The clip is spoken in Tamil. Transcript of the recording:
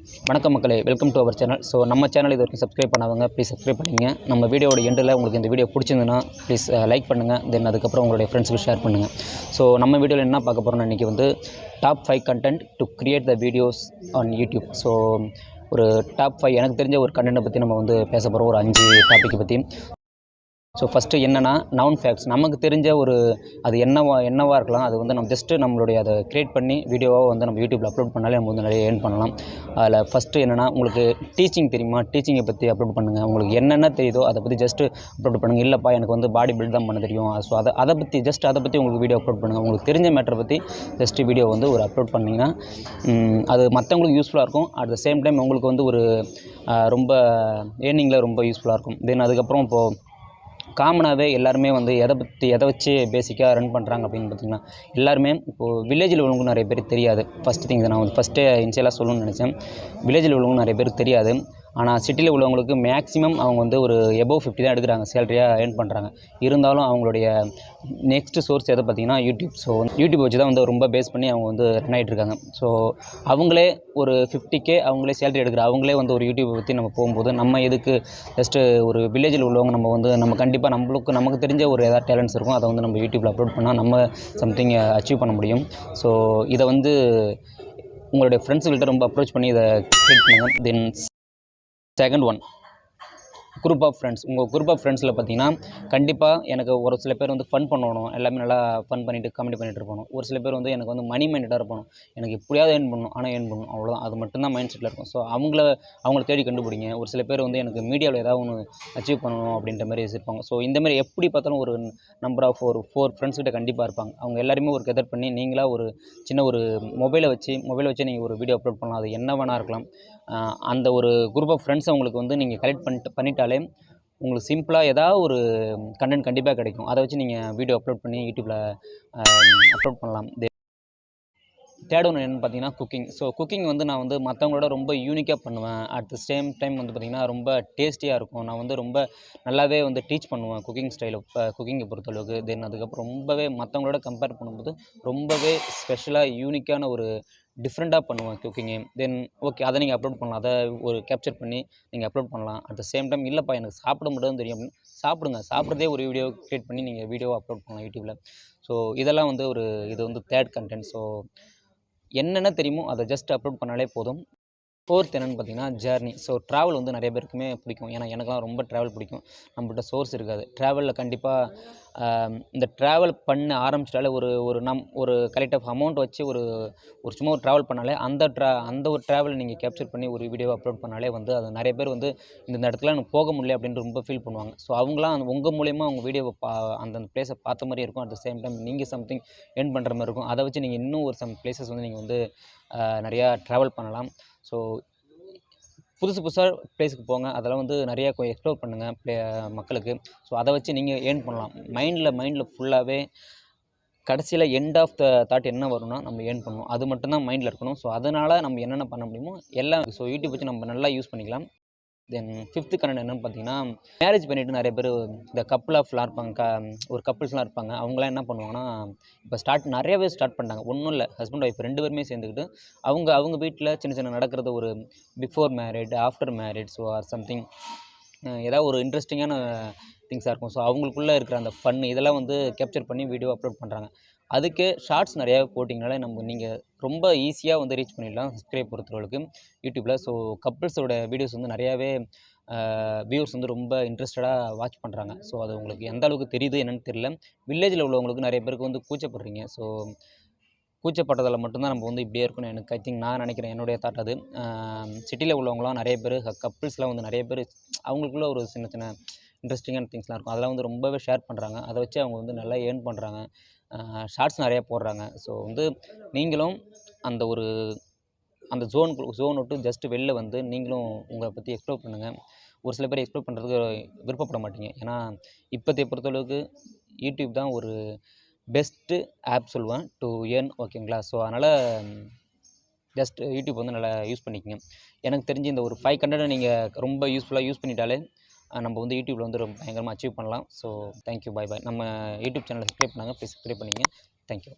வணக்கம் மக்களே, welcome to our channel. So நம்ம சேனல் இது வரைக்கும் சப்ஸ்கிரைப் பண்ணாதவங்க ப்ளீஸ் சப்ஸ்கிரைப் பண்ணிங்க. நம்ம வீடியோட எண்டில் உங்களுக்கு இந்த வீடியோ பிடிச்சிருந்துன்னா ப்ளீஸ் லைக் பண்ணுங்கள். தென் அதுக்கப்புறம் உங்களுடைய ஃப்ரெண்ட்ஸுக்கு ஷேர் பண்ணுங்கள். ஸோ நம்ம வீடியோவில் என்ன பார்க்க போகிறோம்னா, இன்றைக்கி வந்து top 5 content to create the videos on YouTube. So ஒரு டாப் 5 எனக்கு தெரிஞ்ச ஒரு கண்டென்ட்டை பற்றி நம்ம வந்து பேச போகிறோம், ஒரு 5 டாப்பிக்கை பற்றி. ஸோ ஃபஸ்ட்டு என்னென்னா, நவுன் ஃபேக்ட்ஸ். நமக்கு தெரிஞ்ச ஒரு அது என்னவாக இருக்கலாம். அது வந்து நம்ம ஜஸ்ட்டு நம்மளுடைய அதை க்ரியேட் பண்ணி வீடியோவாக வந்து நம்ம யூடியூப்பில் அப்லோட் பண்ணாலே நம்ம வந்து நிறைய ஏர்ன் பண்ணலாம். அதில் ஃபஸ்ட்டு என்னென்னா, உங்களுக்கு டீச்சிங் தெரியுமா? டீச்சிங்கை பற்றி அப்லோட் பண்ணுங்கள். உங்களுக்கு என்னென்ன தெரியுதோ அதை பற்றி ஜஸ்ட்டு அப்லோட் பண்ணுங்கள். இல்லைப்பா எனக்கு வந்து பாடி பில்ட் தான் பண்ண தெரியும், ஸோ அதை பற்றி உங்களுக்கு வீடியோ அப்லோட் பண்ணுங்கள். உங்களுக்கு தெரிஞ்ச மேட்டரை பற்றி ஜஸ்ட்டு வீடியோ வந்து ஒரு அப்லோட் பண்ணிங்கன்னா அது மற்றவங்களுக்கு யூஸ்ஃபுல்லாக இருக்கும். அட் த சேம் டைம் உங்களுக்கு வந்து ஒரு ரொம்ப ஏர்னிங்கில் ரொம்ப யூஸ்ஃபுல்லாக இருக்கும். தென் அதுக்கப்புறம் இப்போது காமனாகவே எல்லாருமே வந்து எதை வச்சு பேசிக்காக ரன் பண்ணுறாங்க அப்படின்னு பார்த்திங்கன்னா, எல்லாருமே இப்போது வில்லேஜில் உள்ளவங்க நிறைய பேர் தெரியாது. ஃபஸ்ட்டு திங் இதை நான் வந்து ஃபஸ்ட்டே இனிஷியலாக சொல்லணும்னு நினச்சேன். வில்லேஜில் உள்ளவங்க நிறைய பேருக்கு தெரியாது. ஆனால் சிட்டியில் உள்ளவங்களுக்கு மேக்ஸிமம் அவங்க வந்து ஒரு எபோவ் 50 தான் எடுக்கிறாங்க, சேலரியாக ஏர்ன் பண்ணுறாங்க. இருந்தாலும் அவங்களுடைய நெக்ஸ்ட்டு சோர்ஸ் எதை பார்த்திங்கன்னா யூடியூப். ஸோ யூடியூப் வச்சு தான் வந்து ரொம்ப பேஸ் பண்ணி அவங்க வந்து ரன் ஆகிட்ருக்காங்க. ஸோ அவங்களே ஒரு 50K அவங்களே சேலரி எடுக்கிற அவங்களே வந்து ஒரு யூடியூப்பை பற்றி நம்ம போகும்போது, நம்ம எதுக்கு ஜஸ்ட்டு ஒரு வில்லேஜில் உள்ளவங்க நம்ம கண்டிப்பாக நமக்கு தெரிஞ்ச ஒரு ஏதாவது டேலண்ட்ஸ் இருக்கும், அதை வந்து நம்ம யூடியூப்பில் அப்லோட் பண்ணால் நம்ம சம்திங் அச்சீவ் பண்ண முடியும். ஸோ இதை வந்து உங்களுடைய ஃப்ரெண்ட்ஸுகள்கிட்ட ரொம்ப அப்ரோச் பண்ணி இதை கிரியேட் பண்ணுங்கள். Then second one, group of friends. உங்கள் குரூப் ஆஃப் ஃப்ரெண்ட்ஸில் பார்த்தீங்கன்னா, கண்டிப்பாக எனக்கு ஒரு சில பேர் வந்து ஃபன் பண்ணணும், எல்லாமே நல்லா ஃபன் பண்ணிவிட்டு காமெடி பண்ணிகிட்டு இருப்பாங்க. ஒரு சில பேர் வந்து எனக்கு வந்து மணி மைண்டடாக இருப்பாங்க. எனக்கு எப்படியாவது ஏர்ன் பண்ணணும், ஆனால் ஏர்ன் பண்ணணும், அவ்வளோதான். அது மட்டும்தான் மைண்ட் செட்டில் இருக்கும். ஸோ அவங்கள தேடி கண்டுபிடிங்க. ஒரு சில பேர் வந்து எனக்கு மீடியாவில் ஏதாவது ஒன்று அச்சீவ் பண்ணணும் அப்படின்ற மாதிரி இருப்பாங்க. ஸோ இந்த மாதிரி எப்படி பார்த்தாலும் ஒரு நம்பர் ஆஃப் ஒரு 4 ஃப்ரெண்ட்ஸ் கிட்ட கண்டிப்பாக இருப்பாங்க. அவங்க எல்லாருமே ஒரு கெதர் பண்ணி நீங்களாக ஒரு சின்ன ஒரு மொபைலை வச்சு நீங்கள் ஒரு வீடியோ அப்லோட் பண்ணலாம். அது என்ன வேணா இருக்கலாம். அந்த ஒரு குரூப் ஆஃப் ஃப்ரெண்ட்ஸை உங்களுக்கு வந்து நீங்கள் கலெக்ட் பண்ணிட்டாலே உங்களுக்கு சிம்பிளாக ஏதாவது ஒரு கண்டென்ட் கண்டிப்பாக கிடைக்கும். அதை வச்சு நீங்கள் வீடியோ அப்லோட் பண்ணி யூடியூப்பில் அப்லோட் பண்ணலாம். தேர்ட் ஒன்று என்னென்னு பார்த்தீங்கன்னா, குக்கிங். ஸோ குக்கிங் வந்து நான் வந்து மற்றவங்களோட ரொம்ப யூனிக்காக பண்ணுவேன். அட் த சேம் டைம் வந்து பார்த்திங்கன்னா ரொம்ப டேஸ்டியாக இருக்கும். நான் வந்து ரொம்ப நல்லாவே வந்து டீச் பண்ணுவேன் குக்கிங் ஸ்டைலை, குக்கிங்கை பொறுத்தளவுக்கு. தென் அதுக்கப்புறம் ரொம்பவே மற்றவங்களோட கம்பேர் பண்ணும்போது ரொம்பவே ஸ்பெஷலாக யூனிக்கான ஒரு டிஃப்ரெண்ட்டாக பண்ணுவேன் குக்கிங்கு. தென் ஓகே, அதை நீங்கள் அப்லோட் பண்ணலாம். அதை ஒரு கேப்சர் பண்ணி நீங்கள் அப்லோட் பண்ணலாம். அட் த சேம் டைம் இல்லைப்பா எனக்கு சாப்பிட மட்டும் தான் தெரியும் அப்படின்னு சாப்பிட்றதே ஒரு வீடியோ க்ரியேட் பண்ணி நீங்கள் வீடியோவை அப்லோட் பண்ணலாம் யூடியூப்பில். ஸோ இதெல்லாம் வந்து இது வந்து தேர்ட் கண்டென்ட். ஸோ என்னென்ன தெரியுமோ அதை ஜஸ்ட் அப்லோட் பண்ணாலே போதும். ஃபோர்த் என்னென்னு பார்த்தீங்கன்னா, ஜேர்னி. ஸோ ட்ராவல் வந்து நிறைய பேருக்குமே பிடிக்கும். ஏன்னா எனக்குலாம் ரொம்ப ட்ராவல் பிடிக்கும். நம்மள்ட்ட சோர்ஸ் இருக்காது. ட்ராவலில் கண்டிப்பாக இந்த ட்ராவல் பண்ண ஆரம்பிச்சிட்டாலே ஒரு கலெக்ட் ஆஃப் அமௌண்ட் வச்சு ஒரு சும்மா ஒரு ட்ராவல் பண்ணாலே அந்த ஒரு ட்ராவலை நீங்கள் கேப்சர் பண்ணி ஒரு வீடியோவை அப்லோட் பண்ணாலே வந்து அது நிறைய பேர் வந்து இந்த இடத்துல எனக்கு போக முடியல அப்படின்னு ரொம்ப ஃபீல் பண்ணுவாங்க. ஸோ அவங்களாம் உங்கள் மூலியமாக அவங்க வீடியோவை அந்த பிளேஸை பார்த்த மாதிரி இருக்கும். அட் த சேம் டைம் நீங்கள் சம்திங் ஏர்ன் பண்ணுற மாதிரி இருக்கும். அதை வச்சு நீங்கள் இன்னும் ஒரு சம் பிளேசஸ் வந்து நீங்கள் வந்து நிறையா ட்ராவல் பண்ணலாம். ஸோ புதுசாக ப்ளேஸுக்கு போங்க. அதெல்லாம் வந்து நிறையா எக்ஸ்ப்ளோர் பண்ணுங்கள் மக்களுக்கு. ஸோ அதை வச்சு நீங்கள் ஏர்ன் பண்ணலாம். மைண்டில் ஃபுல்லாகவே கடைசியில் எண்ட் ஆஃப் த தாட் என்ன வரும்னா, நம்ம ஏர்ன் பண்ணணும். அது மட்டும்தான் மைண்டில் இருக்கணும். ஸோ அதனால் நம்ம என்னென்ன பண்ண முடியுமோ எல்லாம் யூடியூப் வச்சு நம்ம நல்லா யூஸ் பண்ணிக்கலாம். தென் ஃபிஃப்த்து கண்டென்ட் என்னென்னு பார்த்தீங்கன்னா, மேரேஜ் பண்ணிவிட்டு நிறைய பேர் இந்த கப்புள்ஸ்லாம் இருப்பாங்க. ஒரு கப்புள்ஸ்லாம் இருப்பாங்க. அவங்களாம் என்ன பண்ணுவாங்கன்னா, இப்போ நிறைய பேர் ஸ்டார்ட் பண்ணிட்டாங்க. ஒன்றும் இல்லை, ஹஸ்பண்ட் ஒய்ஃப் 2 பேருமே சேர்ந்துக்கிட்டு அவங்க வீட்டில் சின்ன நடக்கிறது ஒரு before married, after married, so or something ஏதாவது ஒரு இன்ட்ரெஸ்டிங்கான திங்ஸாக இருக்கும். ஸோ அவங்களுக்குள்ளே இருக்கிற அந்த ஃபன் இதெல்லாம் வந்து கேப்சர் பண்ணி வீடியோ அப்லோட் பண்ணுறாங்க. அதுக்கு ஷார்ட்ஸ் நிறையா போட்டிங்கனாலே நீங்கள் ரொம்ப ஈஸியாக வந்து ரீச் பண்ணிடலாம் சப்ஸ்கிரைப் பொறுத்தவரைக்கு யூடியூப்பில். ஸோ கப்புள்ஸோட வீடியோஸ் வந்து நிறையாவே வியூவர்ஸ் வந்து ரொம்ப இன்ட்ரெஸ்டடாக வாட்ச் பண்ணுறாங்க. ஸோ அது உங்களுக்கு எந்த அளவுக்கு தெரியுது என்னென்னு தெரியல. வில்லேஜில் உள்ளவங்களுக்கு நிறைய பேருக்கு வந்து கூச்சப்படுறீங்க. ஸோ கூச்சப்பட்டதில் மட்டும்தான் நம்ம வந்து இப்படியே இருக்கணும். எனக்கு நான் நினைக்கிறேன், என்னுடைய தாட் அது. சிட்டியில் உள்ளவங்களாம் நிறைய பேர் கப்புள்ஸ்லாம் வந்து நிறைய பேர் அவங்களுக்குள்ள ஒரு சின்ன இன்ட்ரெஸ்டிங்கான திங்ஸ்லாம் இருக்கும். அதெல்லாம் வந்து ரொம்பவே ஷேர் பண்ணுறாங்க. அதை வச்சு அவங்க வந்து நல்லா ஏர்ன் பண்ணுறாங்க. ஷார்ட்ஸ் நிறையா போடுறாங்க. ஸோ வந்து நீங்களும் அந்த ஜோன் விட்டு ஜஸ்ட்டு வெளில வந்து நீங்களும் உங்களை பற்றி எக்ஸ்ப்ளோர் பண்ணுங்கள். ஒரு சில பேர் எக்ஸ்ப்ளோர் பண்ணுறதுக்கு விருப்பப்பட மாட்டீங்க. ஏன்னா இப்போதைய பொறுத்தளவுக்கு யூடியூப் தான் ஒரு பெஸ்ட்டு ஆப் சொல்லுவேன் டு ஏர்ன், ஓகேங்களா? ஸோ அதனால் ஜஸ்ட் யூடியூப் வந்து நல்லா யூஸ் பண்ணிக்கங்க. எனக்கு தெரிஞ்சு இந்த ஒரு 5 கண்டென்ட்டை நீங்கள் ரொம்ப யூஸ்ஃபுல்லாக யூஸ் பண்ணிட்டாலே நம்ம வந்து யூடியூப்பில் வந்து ரொம்ப பயங்கரமாக அச்சீவ் பண்ணலாம். ஸோ தேங்க்யூ, பாய். நம்ம யூடியூப் சேனலை சப்ஸ்கிரைப் பண்ணுங்கள். ப்ளீஸ் சப்ஸ்கிரைப் பண்ணிங்க. தேங்க்யூ.